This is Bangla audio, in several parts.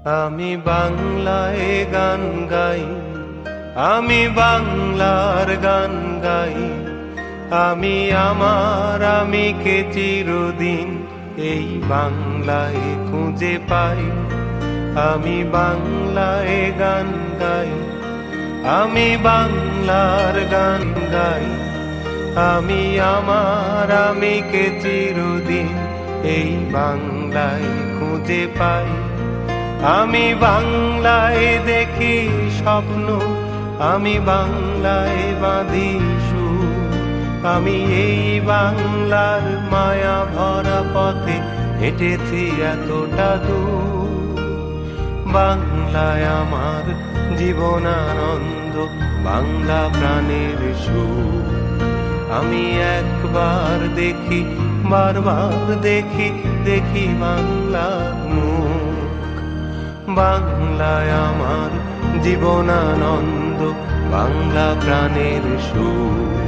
আমি বাংলায় গান গাই, আমি বাংলার গান গাই। আমি আমার আমিকে চিরদিন এই বাংলায় খুঁজে পাই। আমি বাংলায় গান গাই, আমি বাংলার গান গাই। আমি আমার আমিকে চিরদিন এই বাংলায় খুঁজে পাই। আমি বাংলায় দেখি স্বপ্ন, আমি বাংলায় বাঁধি সুর। আমি এই বাংলার মায়া ভরা পথে হেঁটেছি এতটা দূর। বাংলায় আমার জীবনানন্দ, বাংলা প্রাণের সুর। আমি একবার দেখি, বারবার দেখি, দেখি বাংলার মুখ। বাংলায় আমার জীবনানন্দ, বাংলা প্রাণের সুর।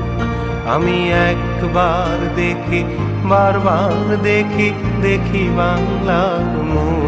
আমি একবার দেখি, বারবার দেখি, দেখি বাংলার মুখ।